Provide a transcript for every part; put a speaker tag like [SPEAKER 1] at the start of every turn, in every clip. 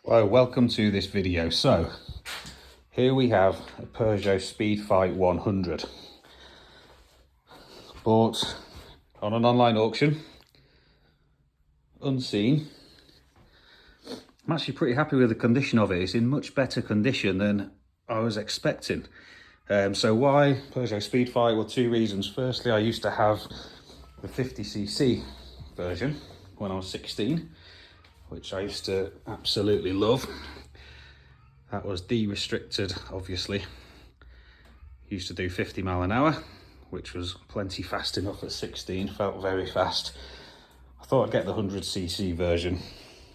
[SPEAKER 1] Hello, welcome to this video. So here we have a Peugeot Speedfight 100 bought on an online auction, unseen. I'm actually pretty happy with the condition of it. It's in much better condition than I was expecting. So why Peugeot Speedfight? Well, two reasons. Firstly, I used to have the 50cc version when I was 16, which I used to absolutely love. That was de-restricted, obviously. Used to do 50 mile an hour, which was plenty fast enough at 16, felt very fast. I thought I'd get the 100cc version,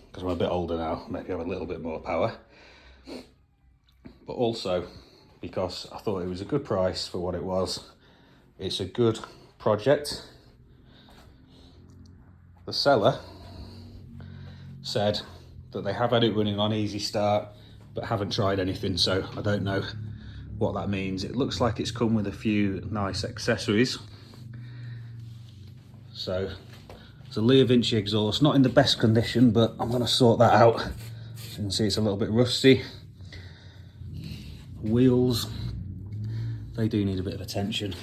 [SPEAKER 1] because I'm a bit older now, maybe have a little bit more power. But also, because I thought it was a good price for what it was. It's a good project. The seller said that they have had it running on easy start, but haven't tried anything, so I don't know what that means. It looks like it's come with a few nice accessories. So it's a Leo Vinci exhaust, not in the best condition, but I'm going to sort that out. As you can see, it's a little bit rusty. Wheels, they do need a bit of attention.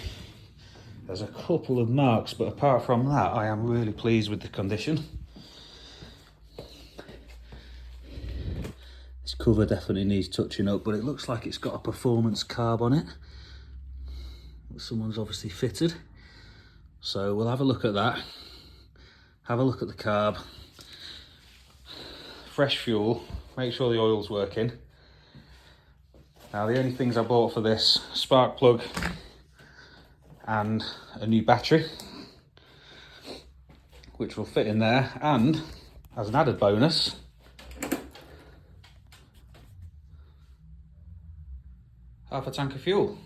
[SPEAKER 1] There's a couple of marks, but apart from that, I am really pleased with the condition. This cover definitely needs touching up, but it looks like it's got a performance carb on it that someone's obviously fitted. So we'll have a look at that, have a look at the carb, fresh fuel, make sure the oil's working. Now the only things I bought for this, spark plug and a new battery, which will fit in there, and as an added bonus, half a tank of fuel.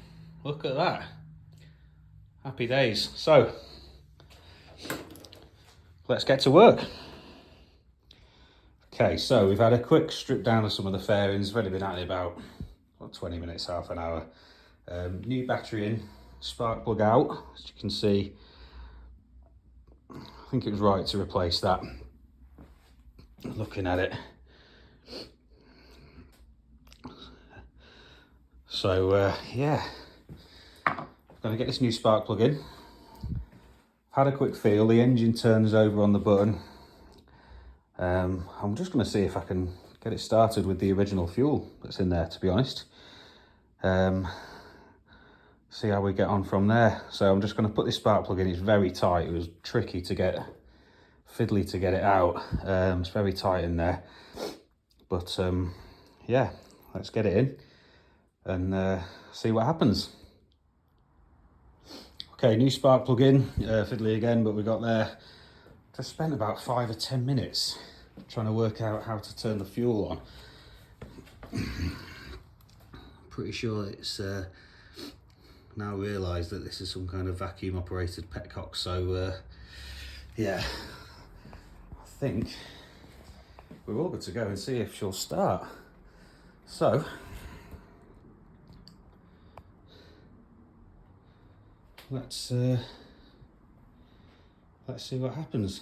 [SPEAKER 1] Look at that. Happy days. So, let's get to work. Okay, so we've had a quick strip down of some of the fairings. We've only been at it about 20 minutes, half an hour. New battery in, spark plug out. As you can see, I think it was right to replace that. Looking at it. So yeah, I'm going to get this new spark plug in. Had a quick feel, the engine turns over on the button. I'm just going to see if I can get it started with the original fuel that's in there, to be honest. See how we get on from there. So I'm just going to put this spark plug in. It's very tight. It was tricky to get, fiddly to get it out. It's very tight in there. But yeah, let's get it in and see what happens. Okay, new spark plug in, fiddly again, but we got there. Just spent about 5 or 10 minutes trying to work out how to turn the fuel on. Pretty sure it's now realised that this is some kind of vacuum operated petcock, so yeah, I think we're all good to go and see if she'll start. So let's see what happens.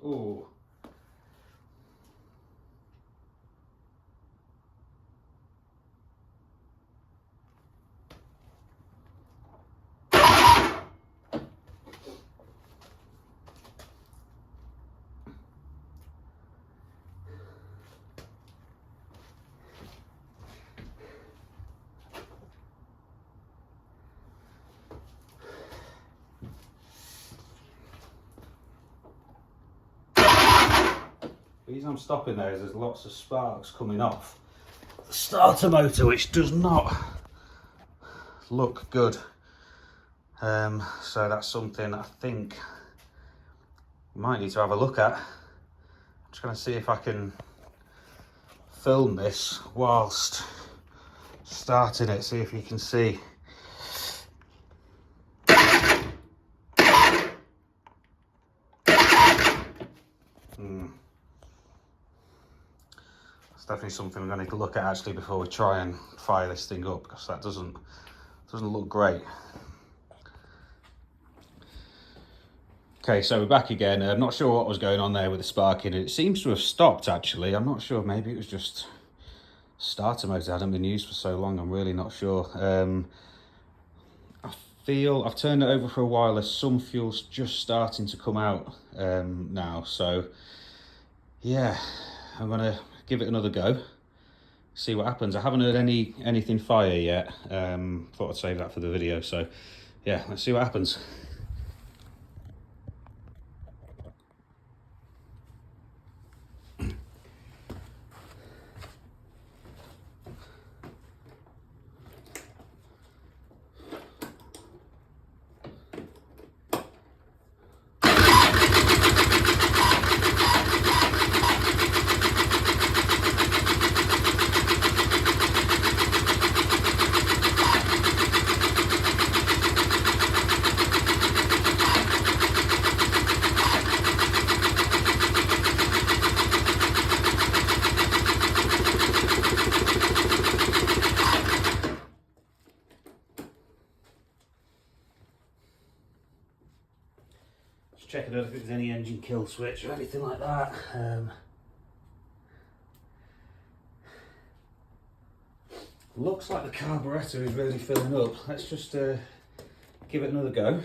[SPEAKER 1] Oh. The reason I'm stopping there is there's lots of sparks coming off the starter motor, which does not look good. So that's something I think we might need to have a look at. I'm just going to see if I can film this whilst starting it, see if you can see. It's definitely something we're going to look at actually before we try and fire this thing up, because that doesn't look great. Okay, so we're back again. I'm not sure what was going on there with the sparking. It seems to have stopped actually. I'm not sure, maybe it was just starter motor hadn't been used for so long. I'm really not sure. I feel I've turned it over for a while. There's some fuel's just starting to come out now. So yeah, I'm gonna give it another go, see what happens. I haven't heard anything fire yet. Thought I'd save that for the video. So yeah, let's see what happens. Checking out if there's any engine kill switch or anything like that. Looks like the carburettor is really filling up. Let's just give it another go.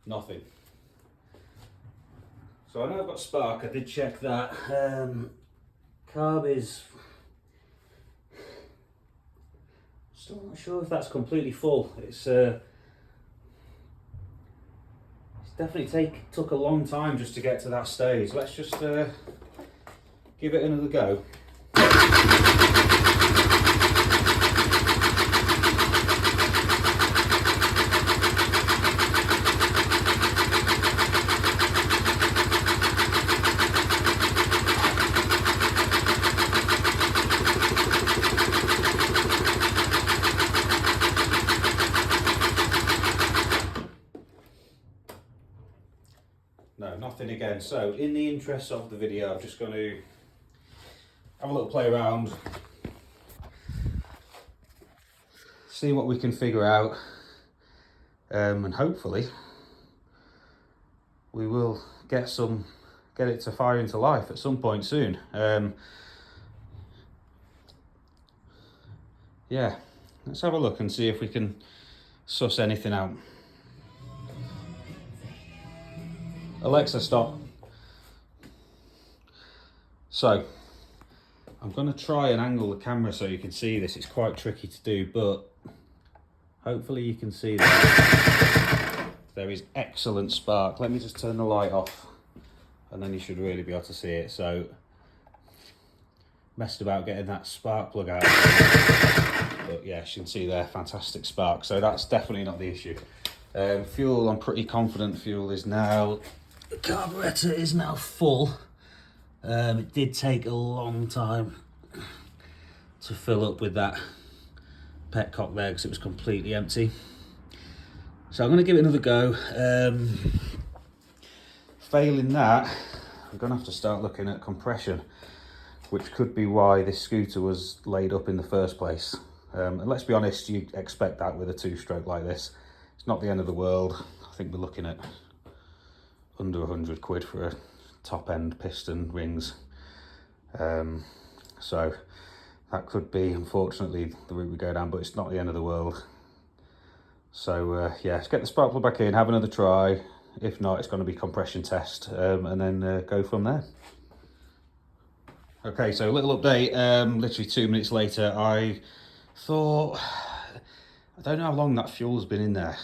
[SPEAKER 1] Nothing. So I know I've got spark, I did check that. Carb is still not sure if that's completely full. It's definitely took a long time just to get to that stage. Let's just give it another go. No, nothing again. So in the interest of the video, I'm just going to have a little play around, see what we can figure out, and hopefully we will get it to fire into life at some point soon. Yeah, let's have a look and see if we can suss anything out. Alexa, stop. So I'm going to try and angle the camera so you can see this. It's quite tricky to do, but hopefully you can see that there is excellent spark. Let me just turn the light off and then you should really be able to see it. So messed about getting that spark plug out, but yeah, you can see there, fantastic spark. So that's definitely not the issue. Fuel, I'm pretty confident fuel is now, the carburettor is now full. It did take a long time to fill up with that petcock there because it was completely empty. So I'm going to give it another go. Failing that, I'm going to have to start looking at compression, which could be why this scooter was laid up in the first place. And let's be honest, you'd expect that with a two-stroke like this. It's not the end of the world. I think we're looking at under 100 quid for a top end piston rings. So that could be, unfortunately, the route we go down, but it's not the end of the world. So yeah, let's get the spark plug back in, have another try. If not, it's going to be compression test, and then go from there. Okay, so a little update, literally 2 minutes later. I thought, I don't know how long that fuel's been in there.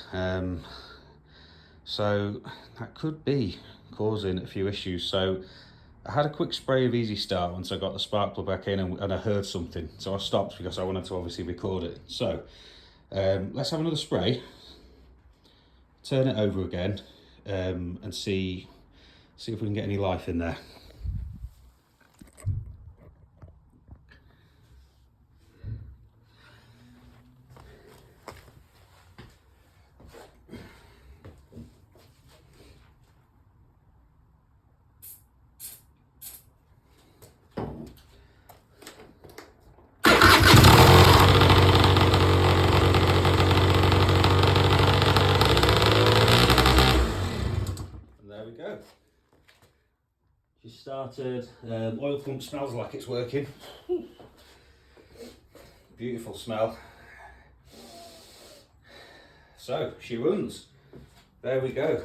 [SPEAKER 1] So that could be causing a few issues. So I had a quick spray of Easy Start once I got the spark plug back in, and I heard something. So I stopped because I wanted to obviously record it. So let's have another spray, turn it over again, and see if we can get any life in there. Go. She started. Oil pump smells like it's working. Beautiful smell. So she runs. There we go.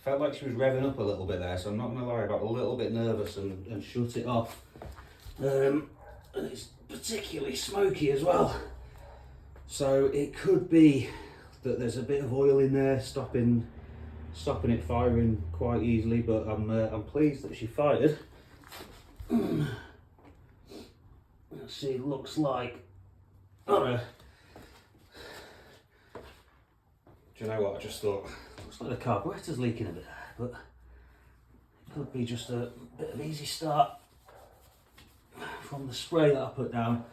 [SPEAKER 1] Felt like she was revving up a little bit there, so I'm not going to lie, I got a little bit nervous and shut it off. And it's particularly smoky as well. So it could be that there's a bit of oil in there stopping it firing quite easily, but I'm pleased that she fired. Let's see, it looks like, oh no. Do you know what, I just thought, looks like the carburetor's leaking a bit, but it could be just a bit of Easy Start from the spray that I put down.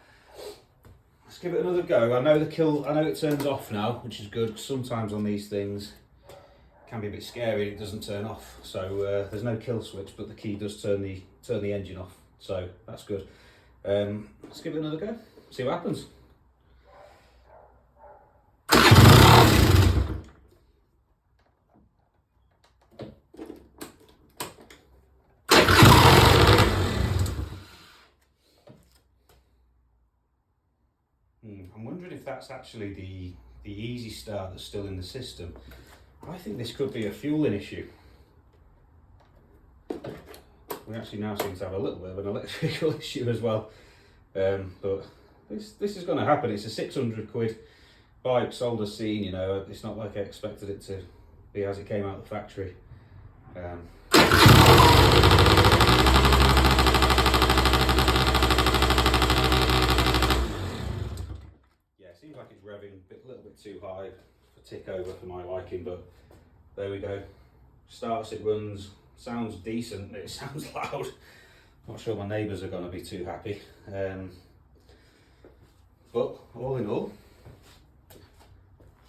[SPEAKER 1] Let's give it another go. I know it turns off now, which is good. Sometimes on these things it can be a bit scary, it doesn't turn off. So there's no kill switch, but the key does turn the engine off. So that's good. Let's give it another go, see what happens. I'm wondering if that's actually the Easy Start that's still in the system. I think this could be a fueling issue. We actually now seem to have a little bit of an electrical issue as well. But this is going to happen. It's a 600 quid bike, sold as seen, you know. It's not like I expected it to be as it came out of the factory. Seems like it's revving a little bit too high, a tick over for my liking, but there we go. Starts, it runs, sounds decent, it sounds loud. Not sure my neighbours are going to be too happy. But all in all,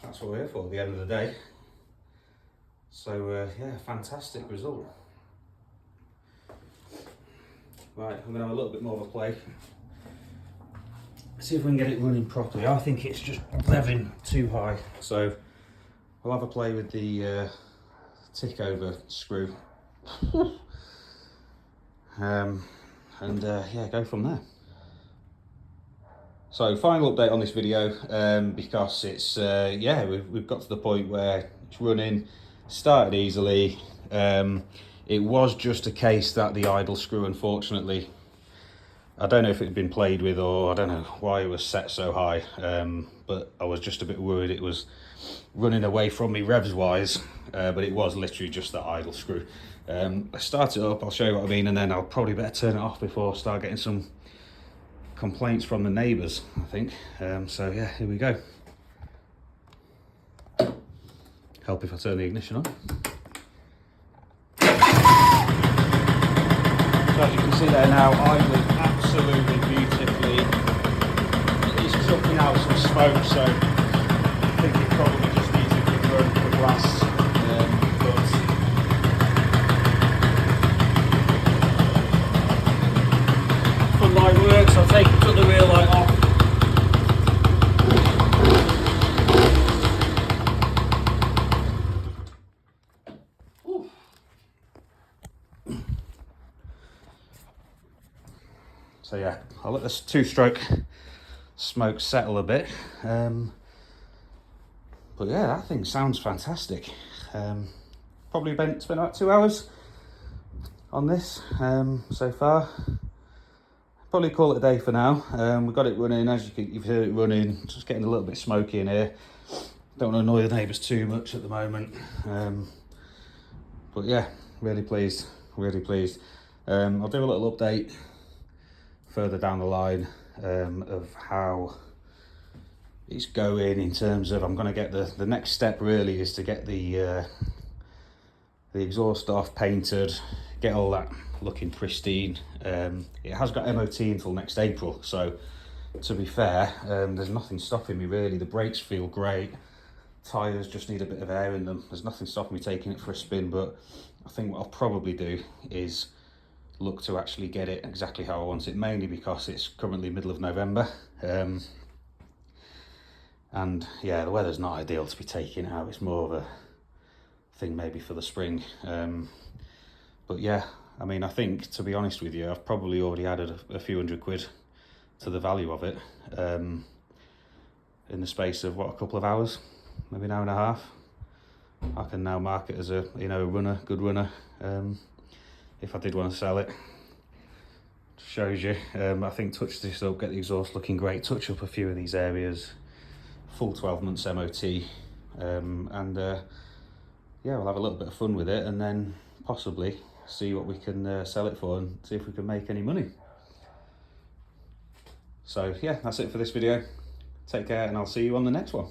[SPEAKER 1] that's what we're here for at the end of the day. So yeah, fantastic result. Right, I'm going to have a little bit more of a play. See if we can get it running properly. I think it's just revving too high. So we'll have a play with the tick over screw. Yeah, go from there. So final update on this video, because it's, yeah, we've got to the point where it's running, started easily. It was just a case that the idle screw, unfortunately, I don't know if it had been played with, or I don't know why it was set so high, but I was just a bit worried it was running away from me revs wise, but it was literally just that idle screw. Let's start it up, I'll show you what I mean, and then I'll probably better turn it off before I start getting some complaints from the neighbours, I think. So yeah, here we go. Help if I turn the ignition on. So as you can see there now, idling absolutely beautifully. It is chucking out some smoke, so I think it probably just needs a good run for glass. But light works, I'll took the wheel light off. So yeah, I'll let this 2-stroke smoke settle a bit. But yeah, that thing sounds fantastic. Probably spent about 2 hours on this so far. Probably call it a day for now. We've got it running, as you've heard it running, just getting a little bit smoky in here. Don't want to annoy the neighbours too much at the moment. But yeah, really pleased, really pleased. I'll do a little update further down the line of how it's going, in terms of I'm going to get the next step really is to get the exhaust off, painted, get all that looking pristine. It has got MOT until next April, so to be fair, there's nothing stopping me really. The brakes feel great, tyres just need a bit of air in them. There's nothing stopping me taking it for a spin, but I think what I'll probably do is look to actually get it exactly how I want it, mainly because it's currently middle of November. And yeah, the weather's not ideal to be taking it out. It's more of a thing maybe for the spring. But yeah, I mean, I think, to be honest with you, I've probably already added a few £100 to the value of it in the space of, what, a couple of hours, maybe an hour and a half. I can now mark it as a, you know, a runner, good runner, if I did want to sell it. Shows you. I think touch this up, get the exhaust looking great, touch up a few of these areas, full 12 months MOT, and yeah, we'll have a little bit of fun with it, and then possibly see what we can sell it for and see if we can make any money. So yeah, that's it for this video. Take care, and I'll see you on the next one.